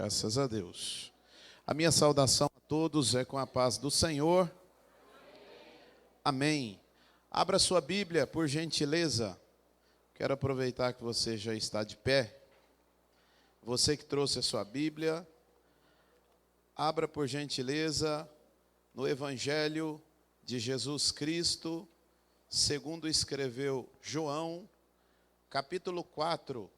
Graças a Deus. A minha saudação a todos é com a paz do Senhor. Amém. Abra sua Bíblia, por gentileza. Quero aproveitar que você já está de pé. Você que trouxe a sua Bíblia, abra por gentileza no Evangelho de Jesus Cristo, segundo escreveu João, capítulo 4,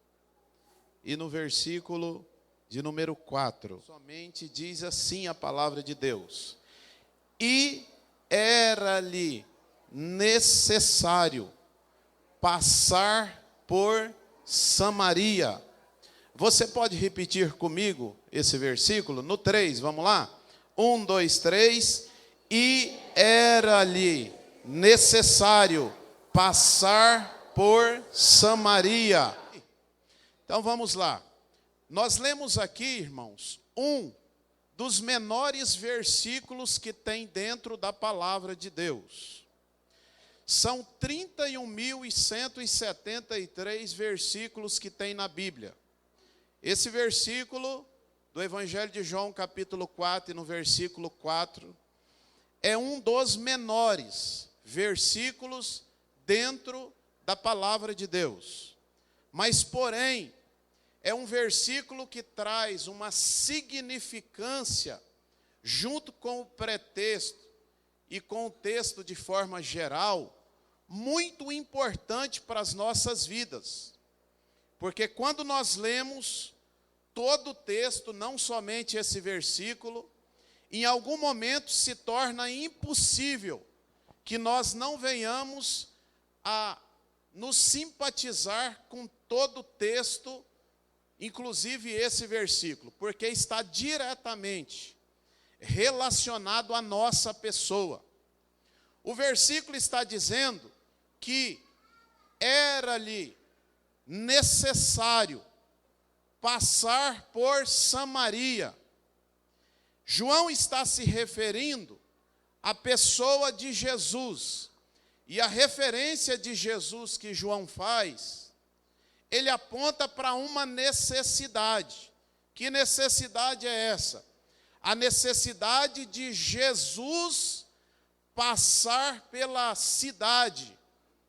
e no versículo de número 4, somente diz assim a palavra de Deus: e era-lhe necessário passar por Samaria. Você pode repetir comigo esse versículo? No 3, vamos lá? 1, 2, 3. E era-lhe necessário passar por Samaria. Então vamos lá. Nós lemos aqui, irmãos, um dos menores versículos que tem dentro da palavra de Deus. São 31.173 versículos que tem na Bíblia. Esse versículo do Evangelho de João, capítulo 4, e no versículo 4, é um dos menores versículos dentro da palavra de Deus. Mas, porém, é um versículo que traz uma significância junto com o pretexto e com o texto de forma geral, muito importante para as nossas vidas. Porque quando nós lemos todo o texto, não somente esse versículo, em algum momento se torna impossível que nós não venhamos a nos simpatizar com todo o texto, inclusive esse versículo, porque está diretamente relacionado à nossa pessoa. O versículo está dizendo que era-lhe necessário passar por Samaria. João está se referindo à pessoa de Jesus, e a referência de Jesus que João faz, ele aponta para uma necessidade. Que necessidade é essa? A necessidade de Jesus passar pela cidade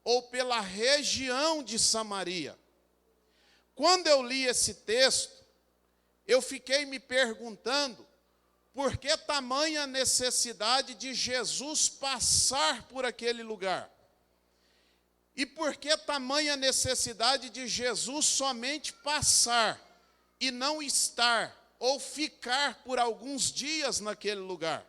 ou pela região de Samaria. Quando eu li esse texto, eu fiquei me perguntando por que tamanha necessidade de Jesus passar por aquele lugar. E por que tamanha necessidade de Jesus somente passar e não estar ou ficar por alguns dias naquele lugar?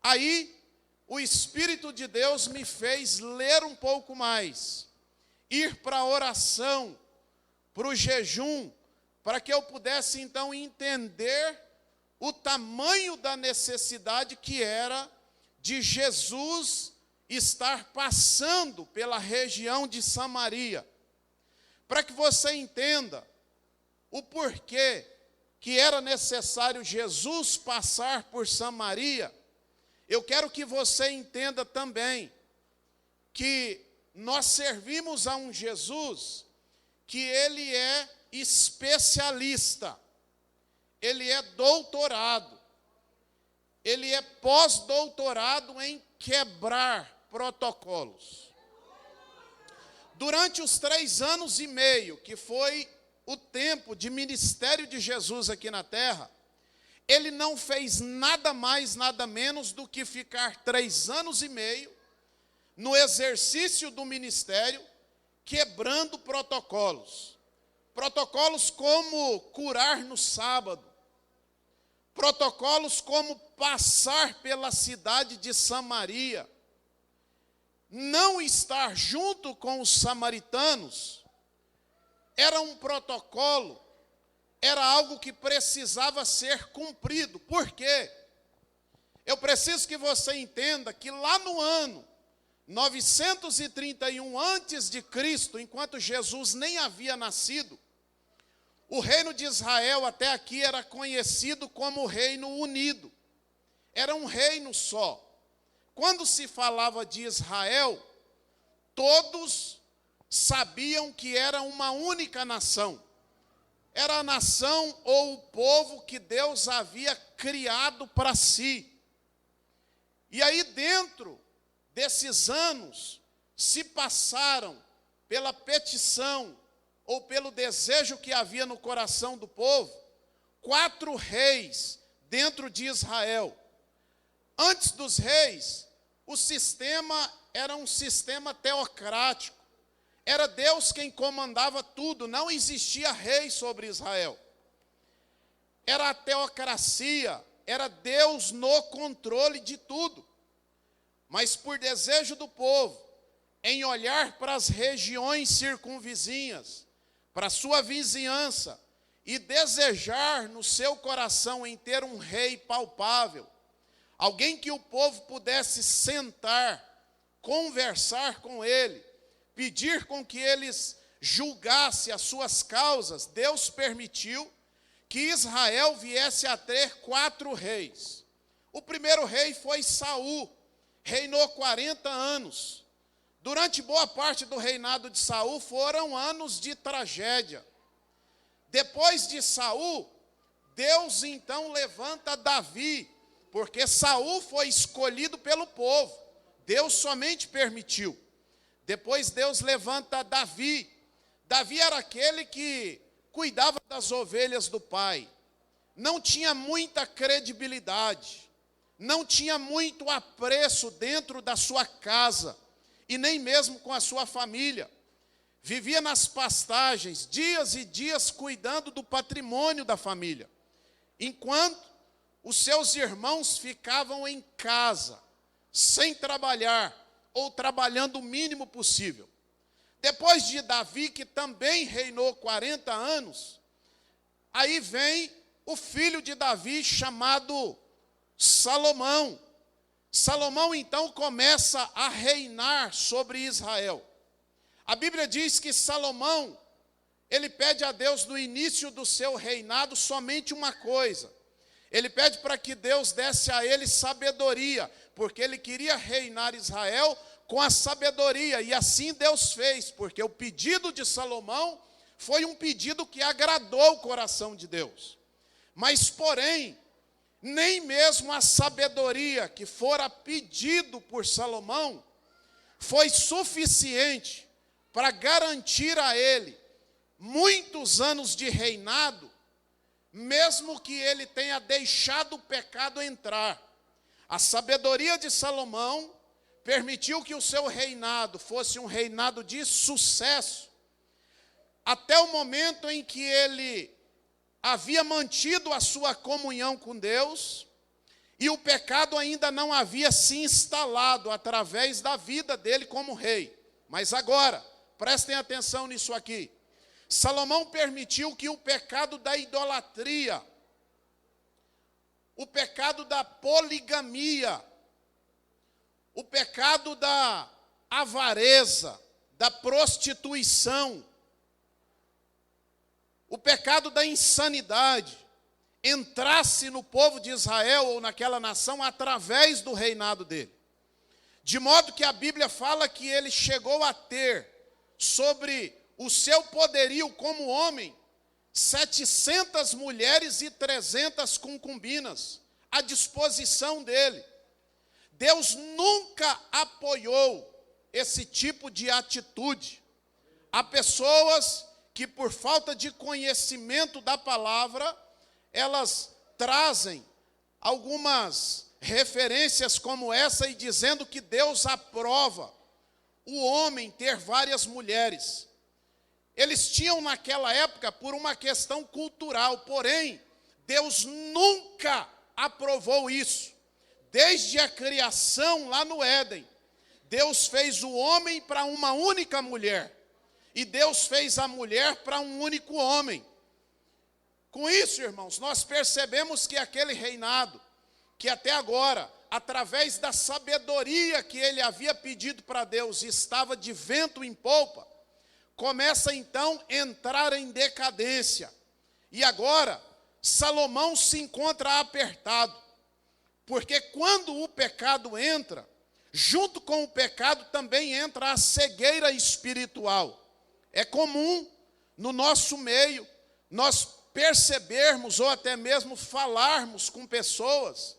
Aí, o Espírito de Deus me fez ler um pouco mais, ir para a oração, para o jejum, para que eu pudesse então entender o tamanho da necessidade que era de Jesus estar passando pela região de Samaria. Para que você entenda o porquê que era necessário Jesus passar por Samaria, eu quero que você entenda também que nós servimos a um Jesus que ele é especialista, ele é doutorado, ele é pós-doutorado em quebrar protocolos. Durante os 3 anos e meio, que foi o tempo de ministério de Jesus aqui na terra, ele não fez nada mais, nada menos do que ficar 3 anos e meio no exercício do ministério, quebrando protocolos. Protocolos como curar no sábado, protocolos como passar pela cidade de Samaria, não estar junto com os samaritanos, era um protocolo, era algo que precisava ser cumprido. Por quê? Eu preciso que você entenda que lá no ano 931 antes de Cristo, enquanto Jesus nem havia nascido, o reino de Israel até aqui era conhecido como o Reino Unido. Era um reino só. Quando se falava de Israel, todos sabiam que era uma única nação. era a nação ou o povo que Deus havia criado para si. E aí, dentro desses anos, se passaram pela petição ou pelo desejo que havia no coração do povo, 4 reis dentro de Israel. Antes dos reis, o sistema era um sistema teocrático. Era Deus quem comandava tudo, não existia rei sobre Israel. Era a teocracia, era Deus no controle de tudo. Mas por desejo do povo, em olhar para as regiões circunvizinhas, para a sua vizinhança, e desejar no seu coração em ter um rei palpável, alguém que o povo pudesse sentar, conversar com ele, pedir com que eles julgasse as suas causas, Deus permitiu que Israel viesse a ter 4 reis. O primeiro rei foi Saul, reinou 40 anos. Durante boa parte do reinado de Saul foram anos de tragédia. Depois de Saul, Deus então levanta Davi, porque Saul foi escolhido pelo povo. Deus somente permitiu. Depois Deus levanta Davi. Davi era aquele que cuidava das ovelhas do pai. Não tinha muita credibilidade. Não tinha muito apreço dentro da sua casa. E nem mesmo com a sua família. Vivia nas pastagens, dias e dias cuidando do patrimônio da família. Enquanto os seus irmãos ficavam em casa, sem trabalhar, ou trabalhando o mínimo possível. Depois de Davi, que também reinou 40 anos, aí vem o filho de Davi, chamado Salomão. Salomão, então, começa a reinar sobre Israel. A Bíblia diz que Salomão, ele pede a Deus no início do seu reinado somente uma coisa. Ele pede para que Deus desse a ele sabedoria, porque ele queria reinar Israel com a sabedoria, e assim Deus fez, porque o pedido de Salomão foi um pedido que agradou o coração de Deus. Mas, porém, nem mesmo a sabedoria que fora pedido por Salomão foi suficiente para garantir a ele muitos anos de reinado, mesmo que ele tenha deixado o pecado entrar. A sabedoria de Salomão permitiu que o seu reinado fosse um reinado de sucesso, até o momento em que ele havia mantido a sua comunhão com Deus, e o pecado ainda não havia se instalado através da vida dele como rei. Mas agora, prestem atenção nisso aqui. Salomão permitiu que o pecado da idolatria, o pecado da poligamia, o pecado da avareza, da prostituição, o pecado da insanidade, entrasse no povo de Israel ou naquela nação através do reinado dele. De modo que a Bíblia fala que ele chegou a ter sobre o seu poderio como homem 700 mulheres e 300 concubinas à disposição dele. Deus nunca apoiou esse tipo de atitude. Há pessoas que, por falta de conhecimento da palavra, elas trazem algumas referências como essa e dizendo que Deus aprova o homem ter várias mulheres. Eles tinham naquela época por uma questão cultural, porém, Deus nunca aprovou isso. Desde a criação lá no Éden, Deus fez o homem para uma única mulher, e Deus fez a mulher para um único homem. Com isso, irmãos, nós percebemos que aquele reinado, que até agora, através da sabedoria que ele havia pedido para Deus, estava de vento em popa, começa então a entrar em decadência. E agora, Salomão se encontra apertado, porque quando o pecado entra, junto com o pecado também entra a cegueira espiritual. É comum no nosso meio nós percebermos ou até mesmo falarmos com pessoas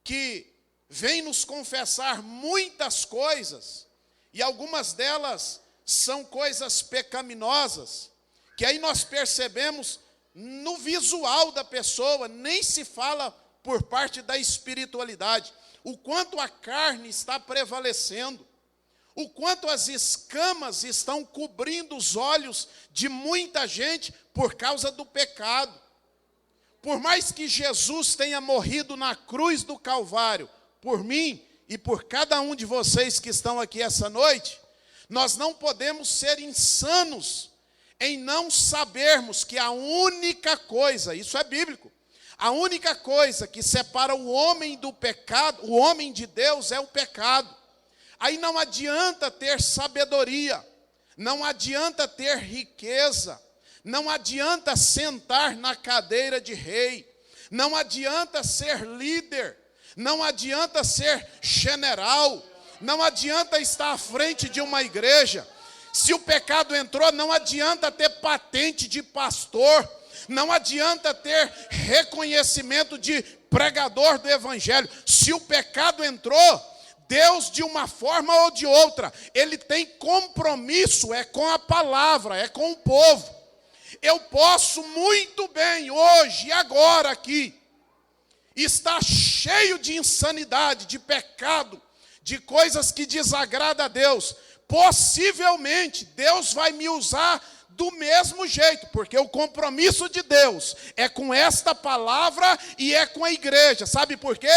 que vêm nos confessar muitas coisas, e algumas delas são coisas pecaminosas, que aí nós percebemos no visual da pessoa, nem se fala por parte da espiritualidade, o quanto a carne está prevalecendo, o quanto as escamas estão cobrindo os olhos de muita gente por causa do pecado. Por mais que Jesus tenha morrido na cruz do Calvário, por mim e por cada um de vocês que estão aqui essa noite, nós não podemos ser insanos em não sabermos que a única coisa, isso é bíblico, a única coisa que separa o homem do pecado, o homem de Deus, é o pecado. Aí não adianta ter sabedoria, não adianta ter riqueza, não adianta sentar na cadeira de rei, não adianta ser líder, não adianta ser general, não adianta estar à frente de uma igreja. Se o pecado entrou, não adianta ter patente de pastor, não adianta ter reconhecimento de pregador do evangelho. Se o pecado entrou, Deus, de uma forma ou de outra, Ele tem compromisso, é com a palavra, é com o povo. Eu posso muito bem, hoje e agora aqui, estar cheio de insanidade, de pecado, de coisas que desagradam a Deus. Possivelmente, Deus vai me usar do mesmo jeito, porque o compromisso de Deus é com esta palavra e é com a igreja. Sabe por quê?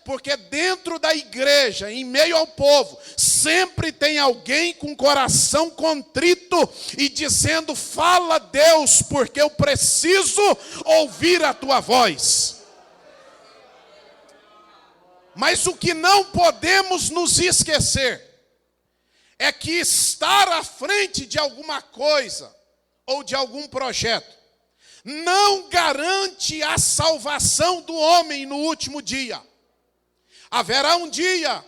Porque dentro da igreja, em meio ao povo, sempre tem alguém com coração contrito e dizendo: fala, Deus, porque eu preciso ouvir a tua voz. Mas o que não podemos nos esquecer é que estar à frente de alguma coisa ou de algum projeto não garante a salvação do homem no último dia. Haverá um dia,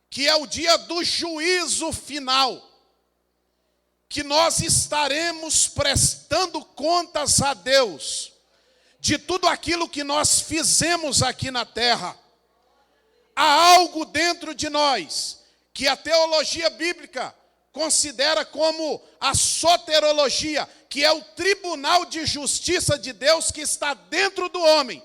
que é o dia do juízo final, que nós estaremos prestando contas a Deus de tudo aquilo que nós fizemos aqui na terra. Há algo dentro de nós que a teologia bíblica considera como a soterologia, que é o tribunal de justiça de Deus que está dentro do homem.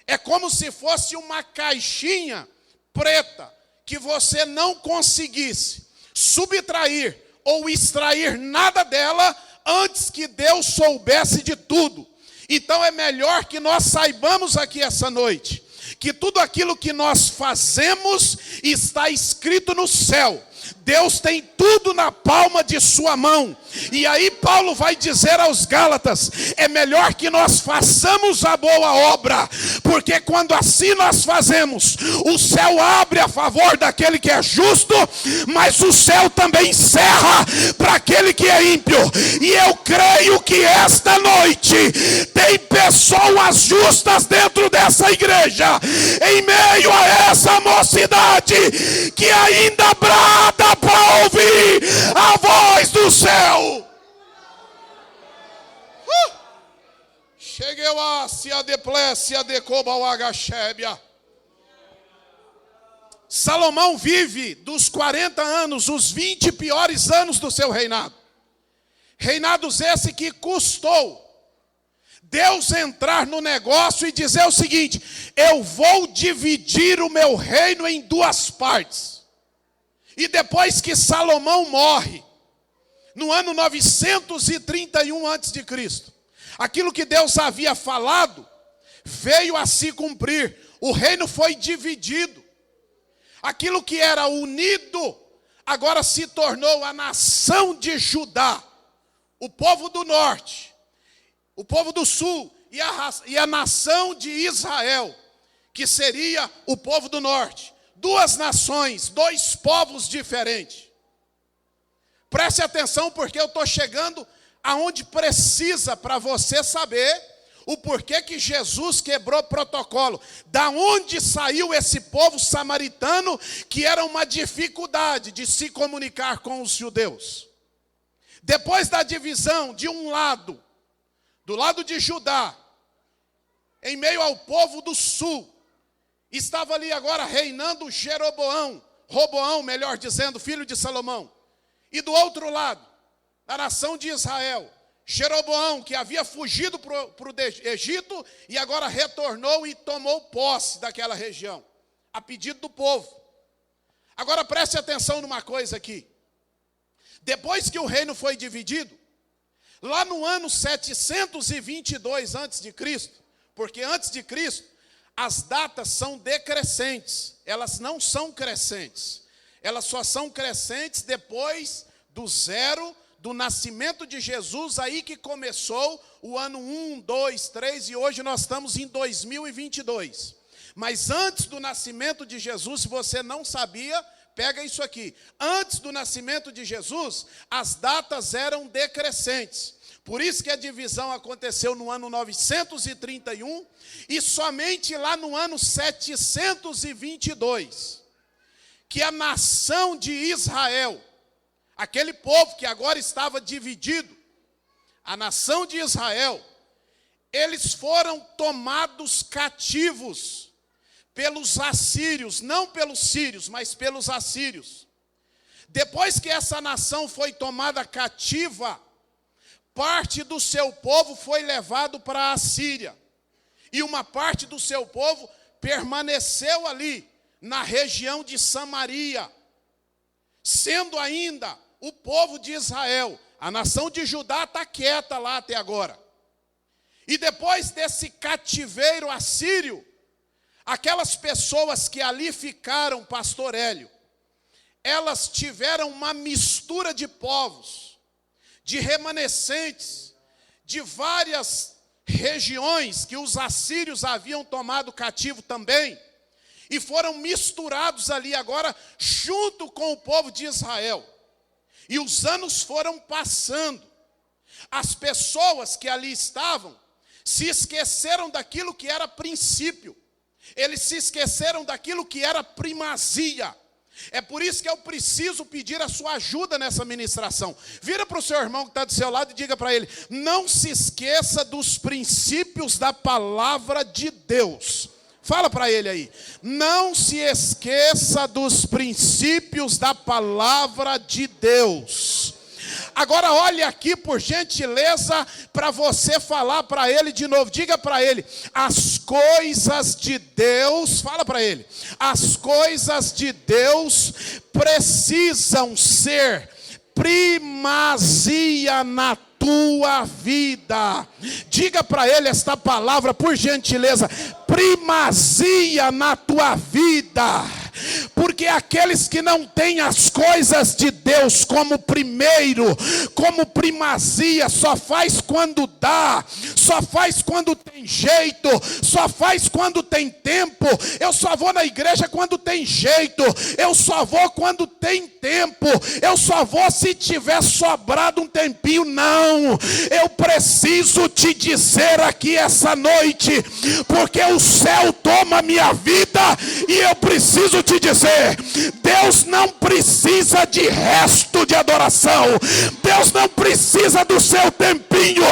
É como se fosse uma caixinha preta, que você não conseguisse subtrair ou extrair nada dela antes que Deus soubesse de tudo. Então é melhor que nós saibamos aqui essa noite que tudo aquilo que nós fazemos está escrito no céu. Deus tem tudo na palma de sua mão. E aí Paulo vai dizer aos Gálatas: é melhor que nós façamos a boa obra, porque quando assim nós fazemos, o céu abre a favor daquele que é justo, mas o céu também cerra para aquele que é ímpio. E eu creio que esta noite tem pessoas justas dentro dessa igreja, em meio a essa mocidade que ainda brada para ouvir a voz do céu. Cheguei a se adeplécia de Cobalagachébia. Salomão vive dos 40 anos, os 20 piores anos do seu reinado. Reinados esse que custou Deus entrar no negócio e dizer o seguinte: eu vou dividir o meu reino em duas partes. E depois que Salomão morre, no ano 931 a.C., aquilo que Deus havia falado veio a se cumprir. O reino foi dividido. Aquilo que era unido agora se tornou a nação de Judá, o povo do norte, o povo do sul e a nação de Israel, que seria o povo do norte. Duas nações, dois povos diferentes. Preste atenção, porque eu estou chegando aonde precisa para você saber o porquê que Jesus quebrou protocolo. Da onde saiu esse povo samaritano que era uma dificuldade de se comunicar com os judeus. Depois da divisão, de um lado, do lado de Judá, em meio ao povo do sul, estava ali agora reinando Jeroboão, Roboão, melhor dizendo, filho de Salomão. E do outro lado, da nação de Israel, Jeroboão, que havia fugido para o Egito e agora retornou e tomou posse daquela região, a pedido do povo. Agora preste atenção numa coisa aqui. Depois que o reino foi dividido, lá no ano 722 a.C., porque antes de Cristo, as datas são decrescentes, elas não são crescentes. Elas só são crescentes depois do zero, do nascimento de Jesus, aí que começou o ano 1, 2, 3, e hoje nós estamos em 2022. Mas antes do nascimento de Jesus, se você não sabia, pega isso aqui. Antes do nascimento de Jesus, as datas eram decrescentes. Por isso que a divisão aconteceu no ano 931 e somente lá no ano 722, que a nação de Israel, aquele povo que agora estava dividido, a nação de Israel, eles foram tomados cativos pelos assírios, não pelos sírios, mas pelos assírios. Depois que essa nação foi tomada cativa, parte do seu povo foi levado para a Síria. E uma parte do seu povo permaneceu ali, na região de Samaria. Sendo ainda o povo de Israel, a nação de Judá está quieta lá até agora. E depois desse cativeiro assírio, aquelas pessoas que ali ficaram, pastor Hélio, elas tiveram uma mistura de povos, de remanescentes, de várias regiões que os assírios haviam tomado cativo também, e foram misturados ali agora junto com o povo de Israel. E os anos foram passando. As pessoas que ali estavam se esqueceram daquilo que era princípio. Eles se esqueceram daquilo que era primazia. É por isso que eu preciso pedir a sua ajuda nessa ministração. Vira para o seu irmão que está do seu lado e diga para ele: não se esqueça dos princípios da palavra de Deus. Fala para ele aí. Não se esqueça dos princípios da palavra de Deus. Agora olhe aqui, por gentileza, para você falar para ele de novo. Diga para ele: as coisas de Deus, fala para ele, as coisas de Deus precisam ser primazia na tua vida. Diga para ele esta palavra, por gentileza: primazia na tua vida. Porque aqueles que não têm as coisas de Deus como primeiro, como primazia, só faz quando dá, só faz quando tem jeito, só faz quando tem tempo. Eu só vou na igreja quando tem jeito, eu só vou quando tem tempo, eu só vou se tiver sobrado um tempinho. Não, eu preciso te dizer aqui essa noite, porque o céu toma minha vida e eu preciso te dizer: Deus não precisa de resto de adoração, Deus não precisa do seu tempinho,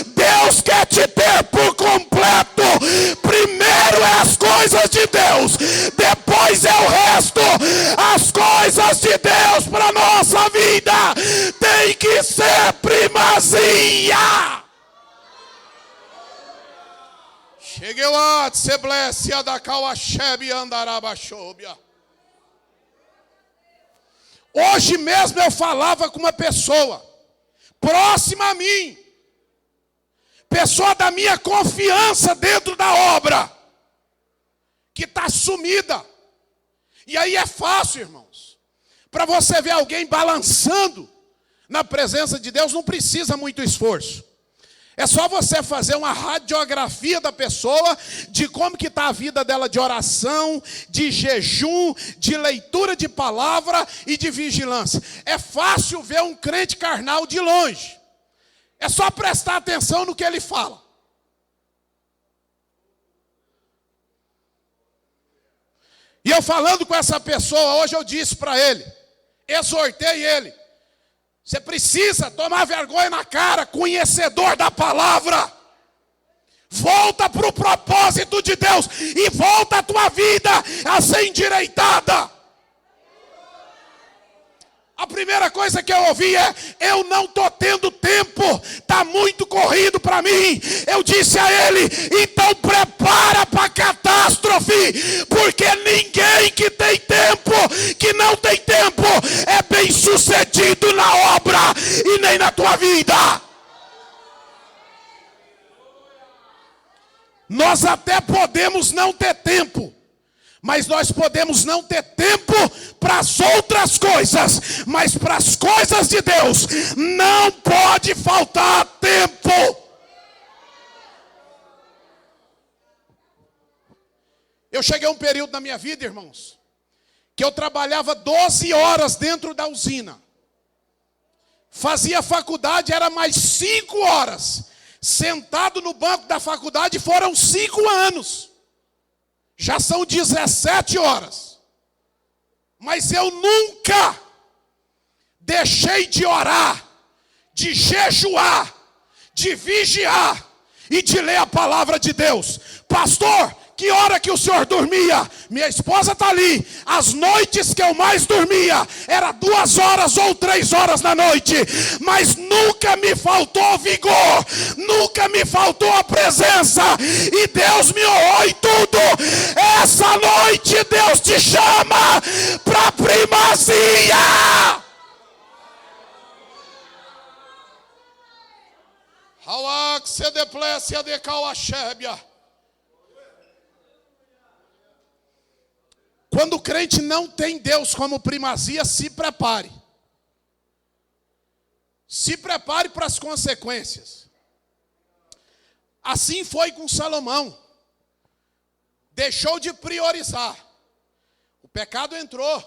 Deus quer te ter por completo. Primeiro é as coisas de Deus, depois é o resto. As coisas de Deus para a nossa vida tem que ser primazia. Cheguei lá, se blesse a da Kawasheb andarabashobia. Hoje mesmo eu falava com uma pessoa próxima a mim, pessoa da minha confiança dentro da obra, que está sumida. E aí é fácil, irmãos, para você ver alguém balançando na presença de Deus, não precisa muito esforço. É só você fazer uma radiografia da pessoa, de como que está a vida dela de oração, de jejum, de leitura de palavra e de vigilância. É fácil ver um crente carnal de longe. É só prestar atenção no que ele fala. E eu falando com essa pessoa, hoje eu disse para ele, exortei ele: você precisa tomar vergonha na cara, conhecedor da palavra. Volta para o propósito de Deus e volta a tua vida a ser endireitada. A primeira coisa que eu ouvi é: eu não estou tendo tempo, está muito corrido para mim. Eu disse a ele: então prepara para a catástrofe, porque ninguém que tem tempo, que não tem tempo, é bem sucedido na obra e nem na tua vida. Nós até podemos não ter tempo, mas nós podemos não ter tempo para as outras coisas, mas para as coisas de Deus não pode faltar tempo. Eu cheguei a um período na minha vida, irmãos, que eu trabalhava 12 horas dentro da usina. Fazia faculdade, era mais 5 horas. Sentado no banco da faculdade foram 5 anos. Já são 17 horas. Mas eu nunca deixei de orar, de jejuar, de vigiar e de ler a palavra de Deus. Pastor, que hora que o senhor dormia? Minha esposa está ali. As noites que eu mais dormia era 2 horas ou 3 horas da noite. Mas nunca me faltou vigor, nunca me faltou a presença. E Deus me honrou em tudo. Essa noite Deus te chama para primazia. Hawak se deplece a decauachébia. Quando o crente não tem Deus como primazia, se prepare. Se prepare para as consequências. Assim foi com Salomão. Deixou de priorizar. O pecado entrou.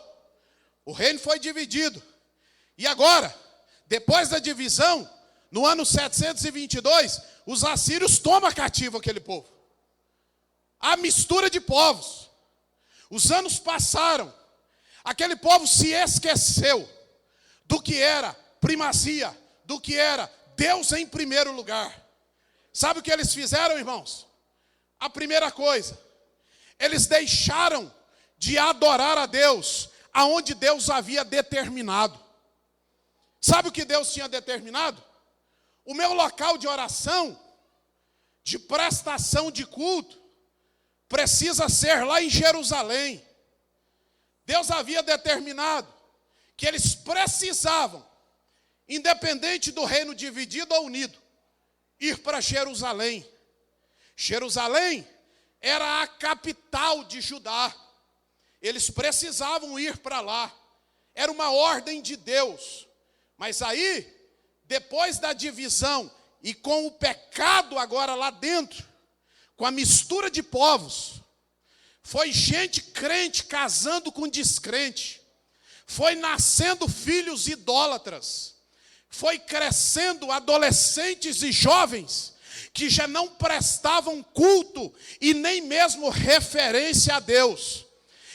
O reino foi dividido. E agora, depois da divisão, no ano 722, os assírios tomam cativo aquele povo. A mistura de povos. Os anos passaram, aquele povo se esqueceu do que era primazia, do que era Deus em primeiro lugar. Sabe o que eles fizeram, irmãos? A primeira coisa, eles deixaram de adorar a Deus aonde Deus havia determinado. Sabe o que Deus tinha determinado? O meu local de oração, de prestação de culto, precisa ser lá em Jerusalém. Deus havia determinado que eles precisavam, independente do reino dividido ou unido, ir para Jerusalém. Jerusalém era a capital de Judá. Eles precisavam ir para lá. Era uma ordem de Deus. Mas aí, depois da divisão e com o pecado agora lá dentro, com a mistura de povos, foi gente crente casando com descrente, foi nascendo filhos idólatras, foi crescendo adolescentes e jovens que já não prestavam culto e nem mesmo referência a Deus.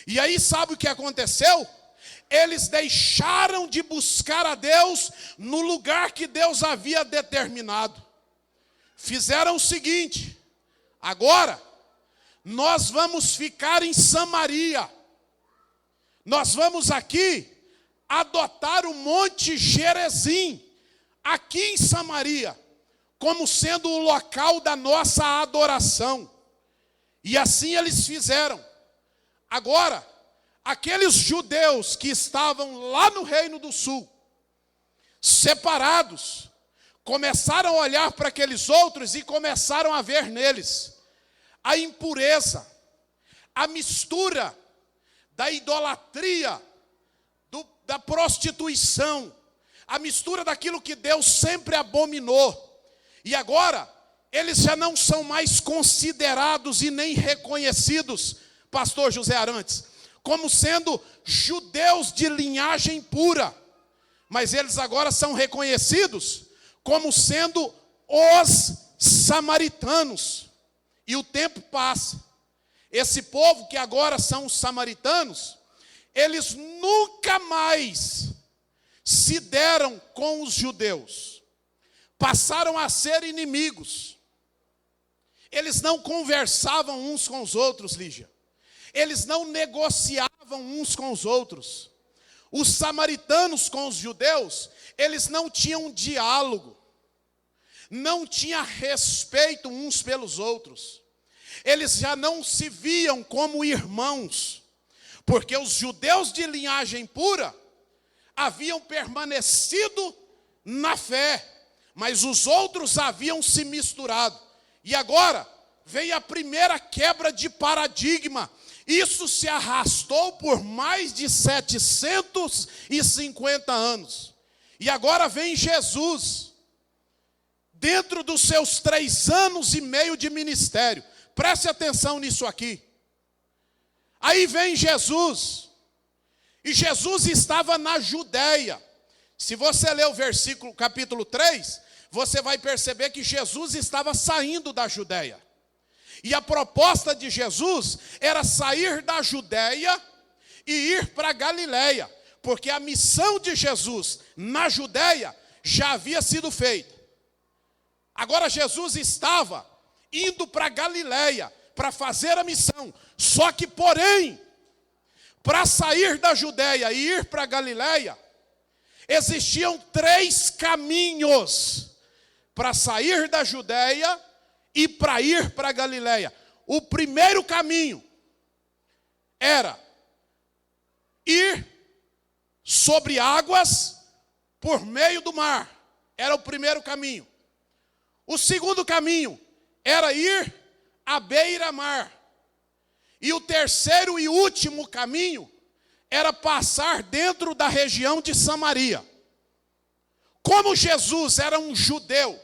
E aí sabe o que aconteceu? Eles deixaram de buscar a Deus no lugar que Deus havia determinado. Fizeram o seguinte: agora, nós vamos ficar em Samaria. Nós vamos aqui adotar o Monte Gerizim, aqui em Samaria, como sendo o local da nossa adoração. E assim eles fizeram. Agora, aqueles judeus que estavam lá no Reino do Sul, separados, começaram a olhar para aqueles outros e começaram a ver neles a impureza, a mistura da idolatria, da prostituição, a mistura daquilo que Deus sempre abominou. E agora, eles já não são mais considerados e nem reconhecidos, pastor José Arantes, como sendo judeus de linhagem pura, mas eles agora são reconhecidos como sendo os samaritanos. E o tempo passa. Esse povo que agora são os samaritanos, eles nunca mais se deram com os judeus. Passaram a ser inimigos. Eles não conversavam uns com os outros, Lígia. Eles não negociavam uns com os outros. Os samaritanos com os judeus, eles não tinham diálogo. Não tinha respeito uns pelos outros. Eles já não se viam como irmãos, porque os judeus de linhagem pura haviam permanecido na fé, mas os outros haviam se misturado. E agora vem a primeira quebra de paradigma. Isso se arrastou por mais de 750 anos. E agora vem Jesus, dentro dos seus 3 anos e meio de ministério. Preste atenção nisso aqui. Aí vem Jesus. E Jesus estava na Judéia. Se você ler o capítulo 3, você vai perceber que Jesus estava saindo da Judéia. E a proposta de Jesus era sair da Judéia e ir para Galiléia, porque a missão de Jesus na Judéia já havia sido feita. Agora Jesus estava indo para Galiléia para fazer a missão. Só que, porém, para sair da Judéia e ir para Galiléia, existiam 3 caminhos para sair da Judéia e para ir para Galiléia. O primeiro caminho era ir sobre águas por meio do mar. Era o primeiro caminho. O segundo caminho era ir à beira-mar. E o terceiro e último caminho era passar dentro da região de Samaria. Como Jesus era um judeu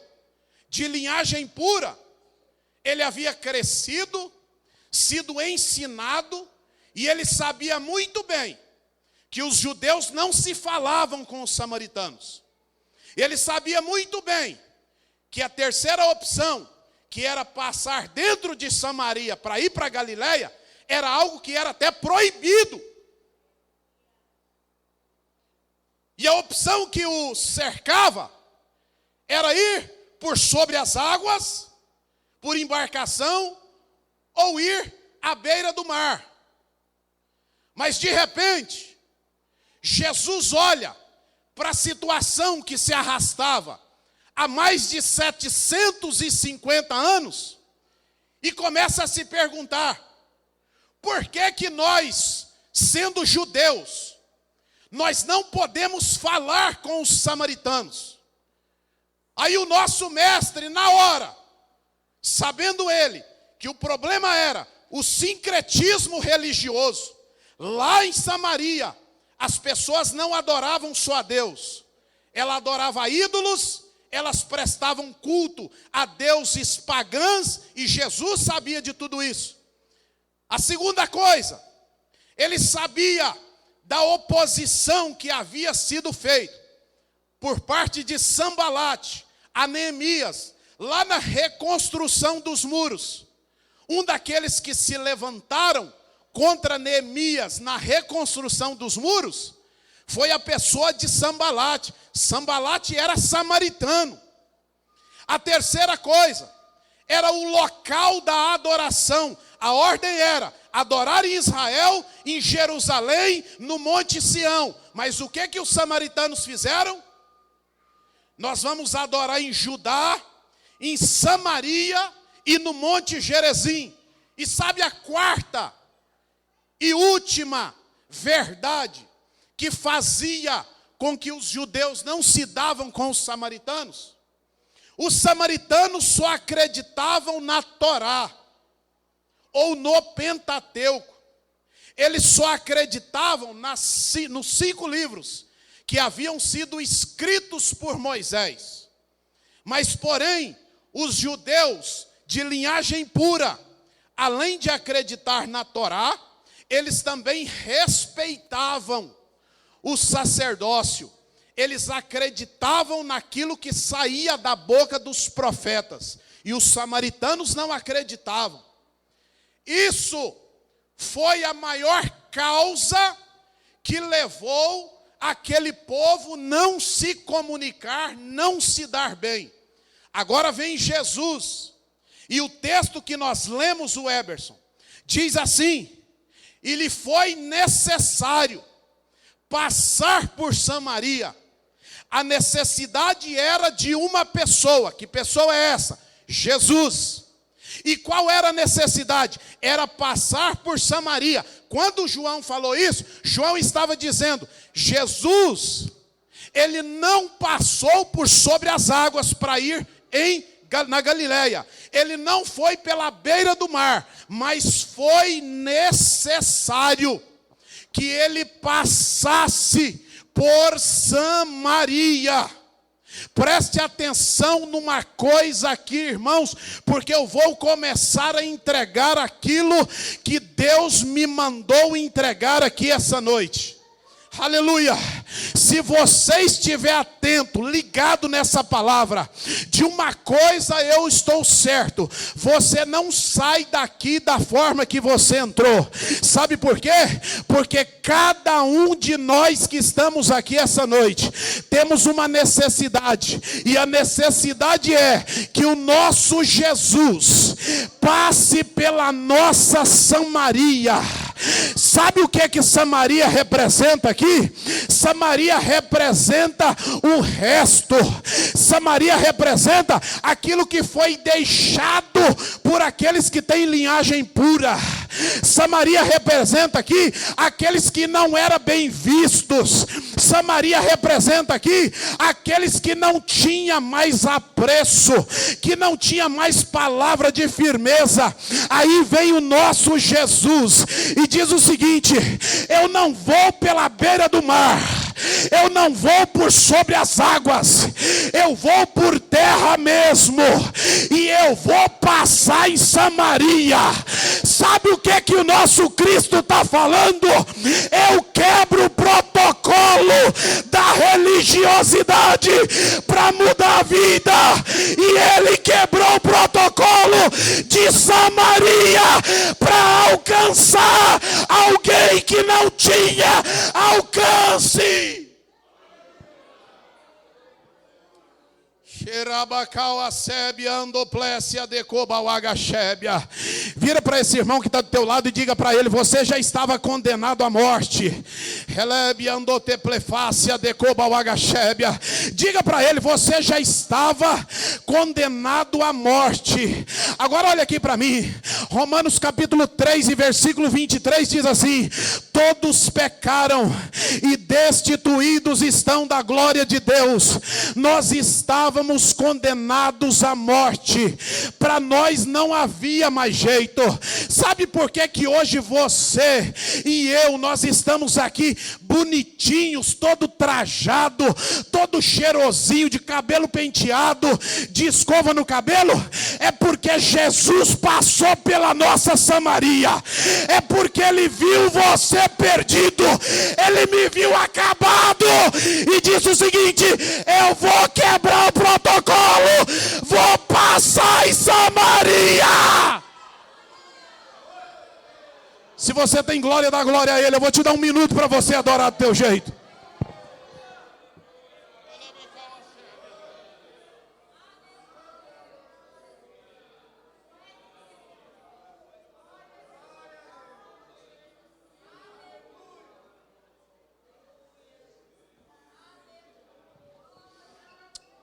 de linhagem pura, ele havia crescido, sido ensinado, e ele sabia muito bem que os judeus não se falavam com os samaritanos. Ele sabia muito bem que a terceira opção, que era passar dentro de Samaria para ir para Galiléia, era algo que era até proibido. E a opção que o cercava era ir por sobre as águas, por embarcação, ou ir à beira do mar. Mas de repente, Jesus olha para a situação que se arrastava há mais de 750 anos e começa a se perguntar: por que que nós, sendo judeus, nós não podemos falar com os samaritanos? Aí o nosso mestre, na hora, sabendo ele que o problema era o sincretismo religioso, lá em Samaria, as pessoas não adoravam só a Deus, ela adorava ídolos, elas prestavam culto a deuses pagãs, e Jesus sabia de tudo isso. A segunda coisa, ele sabia da oposição que havia sido feita por parte de Sambalate a Neemias, lá na reconstrução dos muros. Um daqueles que se levantaram contra Neemias na reconstrução dos muros foi a pessoa de Sambalate. Sambalate era samaritano. A terceira coisa era o local da adoração. A ordem era adorar em Israel, em Jerusalém, no Monte Sião. Mas o que os samaritanos fizeram? Nós vamos adorar em Judá, em Samaria e no Monte Gerizim. E sabe a quarta e última verdade que fazia com que os judeus não se davam com os samaritanos? Os samaritanos só acreditavam na Torá ou no Pentateuco. Eles só acreditavam nos 5 livros que haviam sido escritos por Moisés. Mas, porém, os judeus de linhagem pura, além de acreditar na Torá, eles também respeitavam o sacerdócio. Eles acreditavam naquilo que saía da boca dos profetas. E os samaritanos não acreditavam. Isso foi a maior causa que levou aquele povo não se comunicar, não se dar bem. Agora vem Jesus, E o texto que nós lemos, o Eberson, diz assim: e lhe foi necessário passar por Samaria. A necessidade era de uma pessoa. Que pessoa é essa? Jesus. E qual era a necessidade? Era passar por Samaria. Quando João falou isso, João estava dizendo: Jesus, ele não passou por sobre as águas para ir na Galileia. Ele não foi pela beira do mar, mas foi necessário que ele passasse por Samaria. Preste atenção numa coisa aqui, irmãos, porque eu vou começar a entregar aquilo que Deus me mandou entregar aqui essa noite. Aleluia. Se você estiver atento, ligado nessa palavra, de uma coisa eu estou certo: você não sai daqui da forma que você entrou. Sabe por quê? Porque cada um de nós que estamos aqui essa noite temos uma necessidade, e a necessidade é que o nosso Jesus passe pela nossa Samaria. Sabe o que Samaria representa aqui? Samaria representa o resto. Samaria representa aquilo que foi deixado por aqueles que têm linhagem pura. Samaria representa aqui aqueles que não eram bem vistos. Samaria representa aqui aqueles que não tinham mais apreço, que não tinha mais palavra de firmeza. Aí vem o nosso Jesus e diz o seguinte: eu não vou pela beira do mar, eu não vou por sobre as águas, eu vou por terra mesmo, e eu vou passar em Samaria. Sabe o que o nosso Cristo está falando? Eu quebro o protocolo da religiosidade para mudar a vida, e ele quebrou o protocolo de Samaria para alcançar alguém que não tinha alcance. Vira para esse irmão que está do teu lado e diga para ele: você já estava condenado à morte. Diga para ele: você já estava condenado à morte. Agora olha aqui para mim, Romanos capítulo 3 e versículo 23 diz assim: todos pecaram e destituídos estão da glória de Deus. Nós estávamos condenados à morte. Para nós não havia mais jeito. Sabe por que hoje você e eu, nós estamos aqui bonitinhos, todo trajado, todo cheirosinho, de cabelo penteado, de escova no cabelo? É porque Jesus passou pela nossa Samaria. É porque ele viu você perdido, ele me viu acabado e disse o seguinte: eu vou quebrar o protocolo, vou passar em Samaria. Se você tem glória, dá glória a ele. Eu vou te dar 1 minuto para você adorar do teu jeito.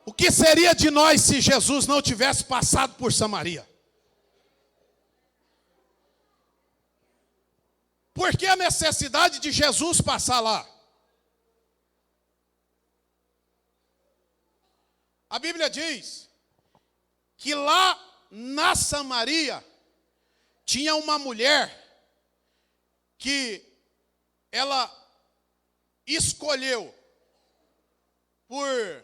O que seria de nós se Jesus não tivesse passado por Samaria? Por que a necessidade de Jesus passar lá? A Bíblia diz que lá na Samaria tinha uma mulher que ela escolheu por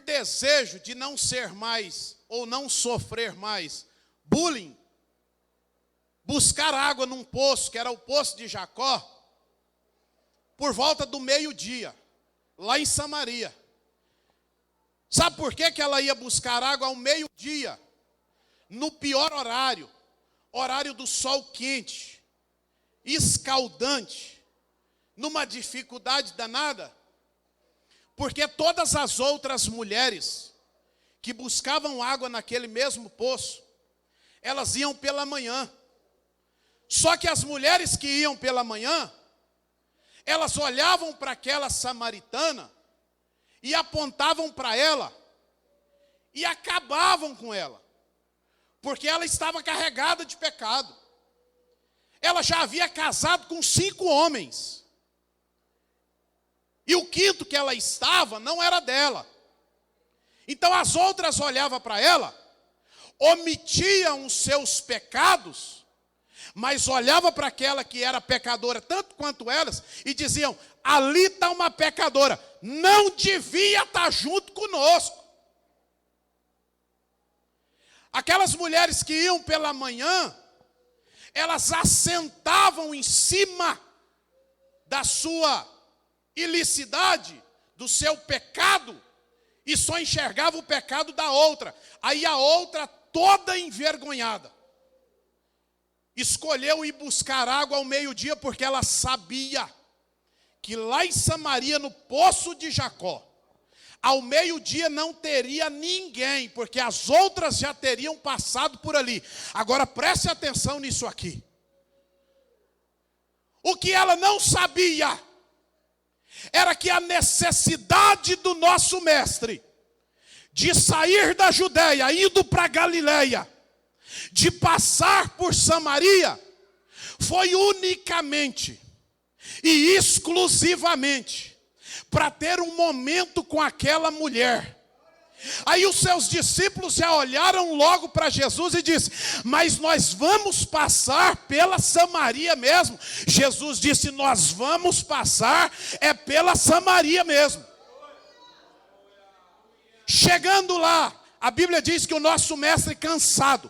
desejo de não ser mais ou não sofrer mais bullying, buscar água num poço, que era o poço de Jacó, por volta do meio-dia, lá em Samaria. Sabe por que ela ia buscar água ao meio-dia? No pior horário, horário do sol quente, escaldante, numa dificuldade danada. Porque todas as outras mulheres que buscavam água naquele mesmo poço, elas iam pela manhã. Só que as mulheres que iam pela manhã, elas olhavam para aquela samaritana e apontavam para ela e acabavam com ela, porque ela estava carregada de pecado. Ela já havia casado com 5 homens, e o 5º que ela estava não era dela. Então as outras olhavam para ela, omitiam os seus pecados, mas olhavam para aquela que era pecadora tanto quanto elas e diziam: ali está uma pecadora, não devia estar junto conosco. Aquelas mulheres que iam pela manhã, elas assentavam em cima da sua ilicidade, do seu pecado, e só enxergava o pecado da outra. Aí a outra, toda envergonhada, escolheu ir buscar água ao meio-dia, porque ela sabia que lá em Samaria, no poço de Jacó, ao meio-dia não teria ninguém, porque as outras já teriam passado por ali. Agora preste atenção nisso aqui. O que ela não sabia era que a necessidade do nosso mestre de sair da Judeia, indo para Galileia, de passar por Samaria, foi unicamente e exclusivamente para ter um momento com aquela mulher. Aí os seus discípulos já olharam logo para Jesus e disse: mas nós vamos passar pela Samaria mesmo? Jesus disse: nós vamos passar pela Samaria mesmo. Chegando lá, a Bíblia diz que o nosso mestre, cansado,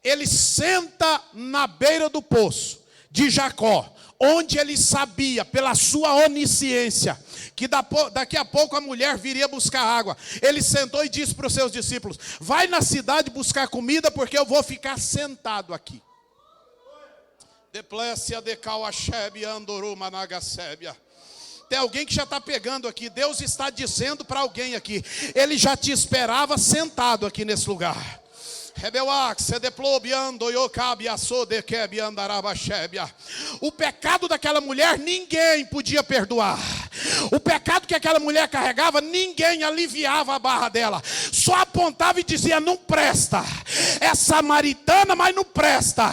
ele senta na beira do poço de Jacó, onde ele sabia, pela sua onisciência, que daqui a pouco a mulher viria buscar água. Ele sentou e disse para os seus discípulos: vai na cidade buscar comida, porque eu vou ficar sentado aqui. Tem alguém que já está pegando aqui. Deus está dizendo para alguém aqui: ele já te esperava sentado aqui nesse lugar. O pecado daquela mulher ninguém podia perdoar. O pecado que aquela mulher carregava, ninguém aliviava a barra dela. Só apontava e dizia: não presta. É samaritana, mas não presta.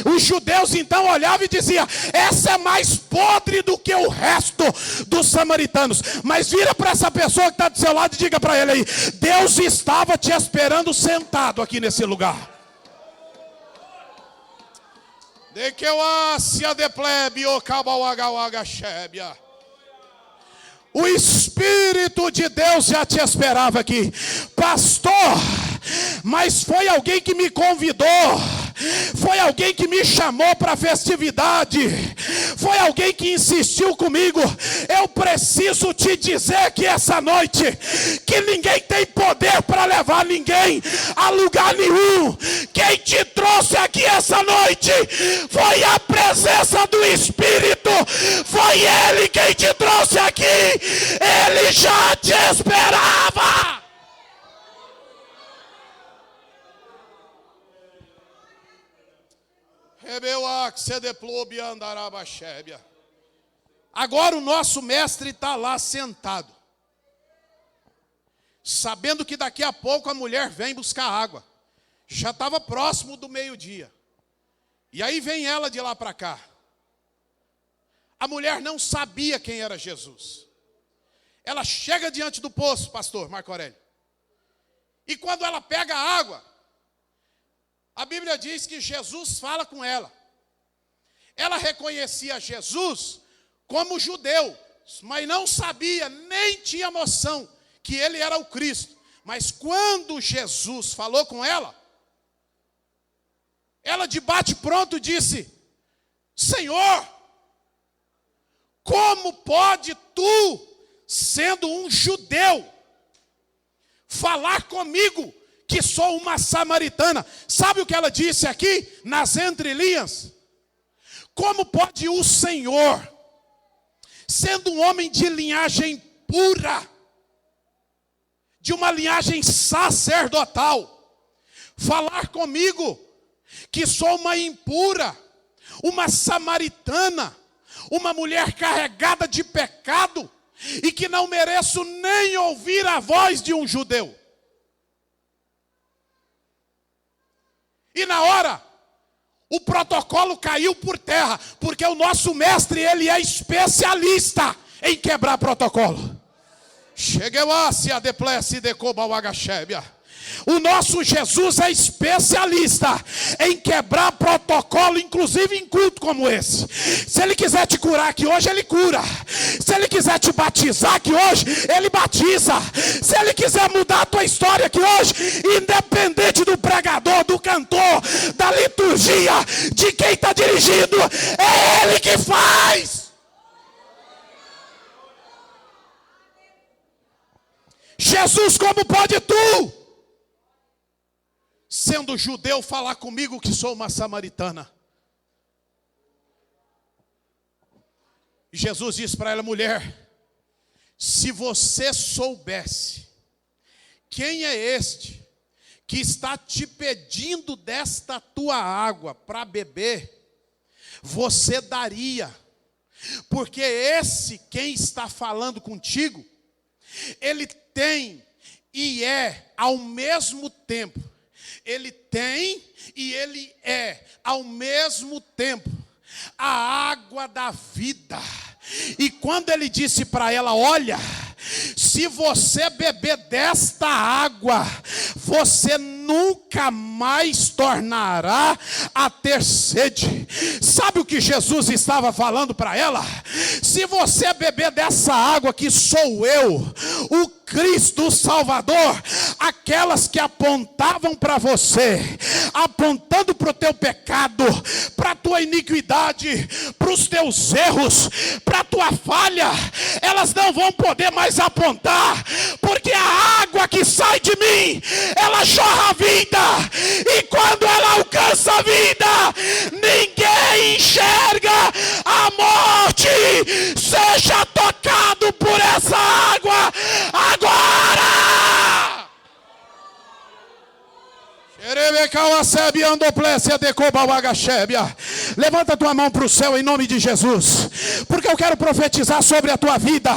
Os judeus então olhavam e diziam: essa é mais podre do que o resto dos samaritanos. Mas vira para essa pessoa que está do seu lado e diga para ele aí: Deus estava te esperando sentado aqui nesse lugar. De que eu ásia de plebe o cabauagauagachébia. O Espírito de Deus já te esperava aqui. Pastor, mas foi alguém que me convidou, foi alguém que me chamou para a festividade, foi alguém que insistiu comigo. Eu preciso te dizer que essa noite, que ninguém tem poder para levar ninguém a lugar nenhum. Quem te trouxe aqui essa noite foi a presença do Espírito. Foi Ele quem te trouxe aqui. Ele já te esperava. Agora o nosso mestre está lá sentado, sabendo que daqui a pouco a mulher vem buscar água. Já estava próximo do meio-dia. E aí vem ela de lá para cá. A mulher não sabia quem era Jesus. Ela chega diante do poço, pastor Marco Aurélio. E quando ela pega a água, a Bíblia diz que Jesus fala com ela. Ela reconhecia Jesus como judeu, mas não sabia, nem tinha noção que ele era o Cristo. Mas quando Jesus falou com ela, ela de bate-pronto disse: Senhor, como pode tu, sendo um judeu, falar comigo que sou uma samaritana? Sabe o que ela disse aqui, nas entrelinhas? Como pode o Senhor, sendo um homem de linhagem pura, de uma linhagem sacerdotal, falar comigo que sou uma impura, uma samaritana, uma mulher carregada de pecado e que não mereço nem ouvir a voz de um judeu. E na hora, o protocolo caiu por terra, porque o nosso mestre, ele é especialista em quebrar protocolo. Chegueu a se deplece de Cobauagachébia. O nosso Jesus é especialista em quebrar protocolo, inclusive em culto como esse. Se ele quiser te curar aqui hoje, ele cura. Se ele quiser te batizar aqui hoje, ele batiza. Se ele quiser mudar a tua história aqui hoje, independente do pregador, do cantor, da liturgia, de quem está dirigindo, é ele que faz. Jesus, como pode tu, sendo judeu, falar comigo que sou uma samaritana? E Jesus disse para ela: mulher, se você soubesse quem é este que está te pedindo desta tua água para beber, você daria, porque esse quem está falando contigo, ele tem e é ao mesmo tempo. Ele tem e ele é ao mesmo tempo a água da vida. E quando ele disse para ela: olha, se você beber desta água, você nunca mais tornará a ter sede. Sabe o que Jesus estava falando para ela? Se você beber dessa água que sou eu, o Cristo, o Salvador, aquelas que apontavam para você, apontando para o teu pecado, para a tua iniquidade, para os teus erros, para a tua falha, elas não vão poder mais apontar, porque a água que sai de mim, ela jorra a vida, e quando ela alcança a vida, ninguém enxerga a morte. Seja tocado por essa água agora. Levanta tua mão para o céu em nome de Jesus, porque eu quero profetizar sobre a tua vida.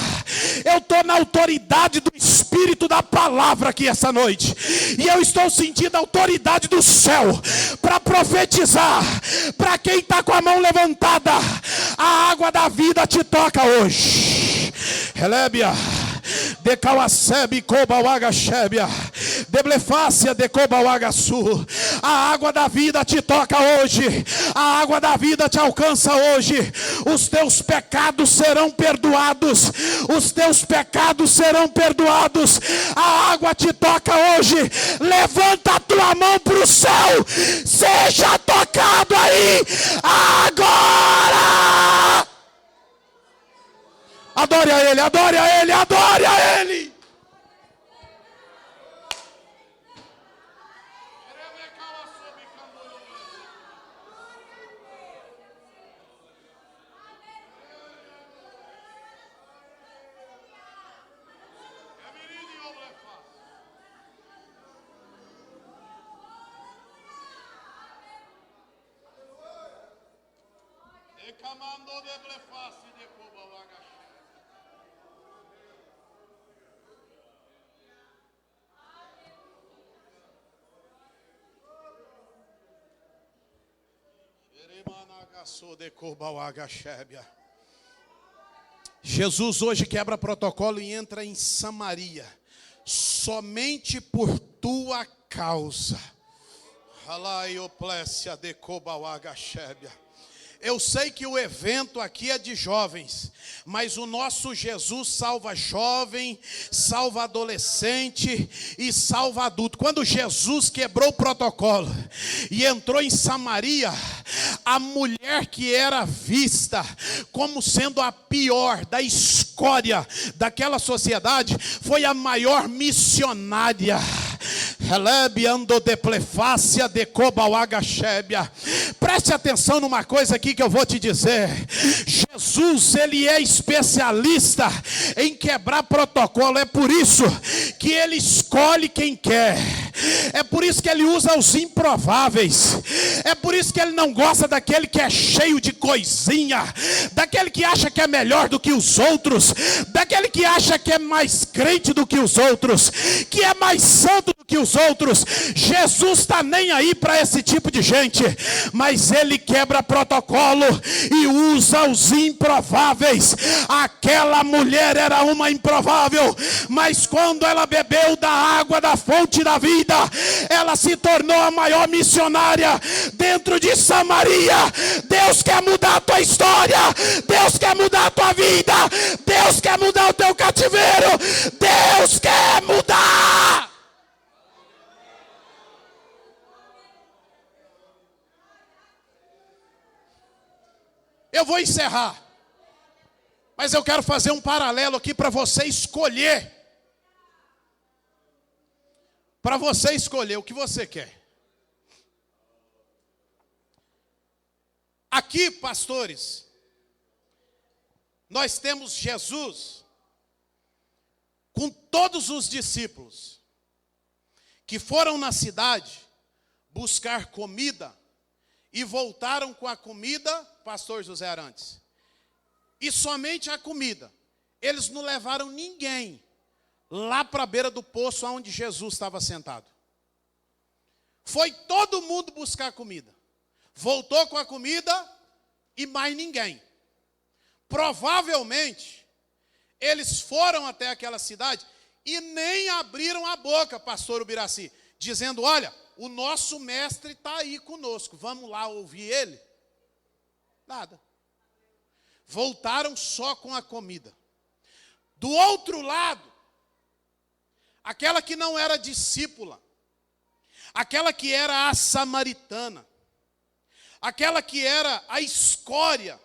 Eu estou na autoridade do Espírito da palavra aqui essa noite, e eu estou sentindo a autoridade do céu para profetizar para quem está com a mão levantada. A água da vida te toca hoje. Relébia de Cauacebe, Cobauagachébia, de Blefácia, de Cobauagaçu. A água da vida te toca hoje. A água da vida te alcança hoje. Os teus pecados serão perdoados. Os teus pecados serão perdoados. A água te toca hoje. Levanta a tua mão para o céu. Seja tocado aí agora. Adore a Ele, adore a Ele, adore a Ele. Jesus hoje quebra protocolo e entra em Samaria, somente por tua causa. Eu sei que o evento aqui é de jovens, mas o nosso Jesus salva jovem, salva adolescente e salva adulto. Quando Jesus quebrou o protocolo e entrou em Samaria, a mulher que era vista como sendo a pior da escória daquela sociedade foi a maior missionária. Preste atenção numa coisa aqui que eu vou te dizer. Jesus, ele é especialista em quebrar protocolo. É por isso que Ele escolhe quem quer. É por isso que Ele usa os improváveis. É por isso que Ele não gosta daquele que é cheio de coisinha, daquele que acha que é melhor do que os outros, daquele que acha que é mais crente do que os outros, que é mais santo do que os outros. Jesus está nem aí para esse tipo de gente, mas Ele quebra protocolo e usa os improváveis. Aquela mulher era uma improvável, mas quando ela bebeu da água da fonte da vida, ela se tornou a maior missionária dentro de Samaria. Deus quer mudar a tua história, Deus quer mudar a tua vida, Deus quer mudar o teu cativeiro, Deus quer mudar. Eu vou encerrar, mas eu quero fazer um paralelo aqui para você escolher. Para você escolher o que você quer. Aqui, pastores, nós temos Jesus com todos os discípulos que foram na cidade buscar comida e voltaram com a comida, pastor José Arantes. E somente a comida. Eles não levaram ninguém lá para a beira do poço onde Jesus estava sentado. Foi todo mundo buscar comida. Voltou com a comida e mais ninguém. Provavelmente, eles foram até aquela cidade e nem abriram a boca, pastor Ubiraci, dizendo: olha, o nosso mestre está aí conosco, vamos lá ouvir ele. Nada. Voltaram só com a comida. Do outro lado, aquela que não era discípula, aquela que era a samaritana, aquela que era a escória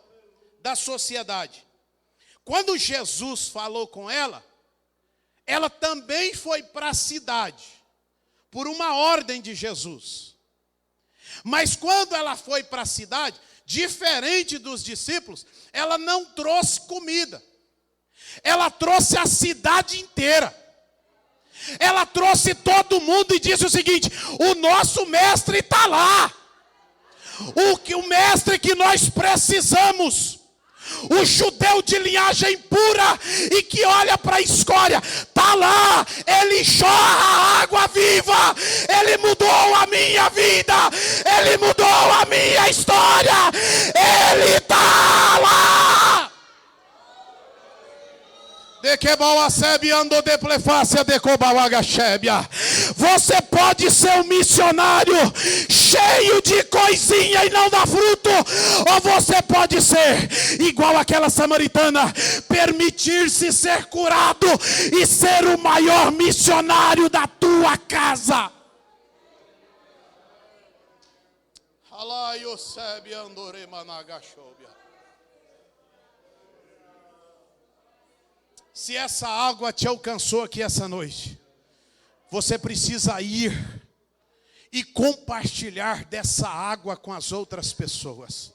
da sociedade. Quando Jesus falou com ela, ela também foi para a cidade, por uma ordem de Jesus. Mas quando ela foi para a cidade, diferente dos discípulos, ela não trouxe comida. Ela trouxe a cidade inteira. Ela trouxe todo mundo e disse o seguinte: o nosso mestre está lá. O mestre que nós precisamos. O judeu de linhagem pura e que olha para a escória, está lá, ele jorra água viva, ele mudou a minha vida, ele mudou a minha história, ele está lá. Você pode ser um missionário cheio de coisinha e não dar fruto, ou você pode ser igual aquela samaritana, permitir-se ser curado e ser o maior missionário da tua casa. Se essa água te alcançou aqui essa noite, você precisa ir e compartilhar dessa água com as outras pessoas.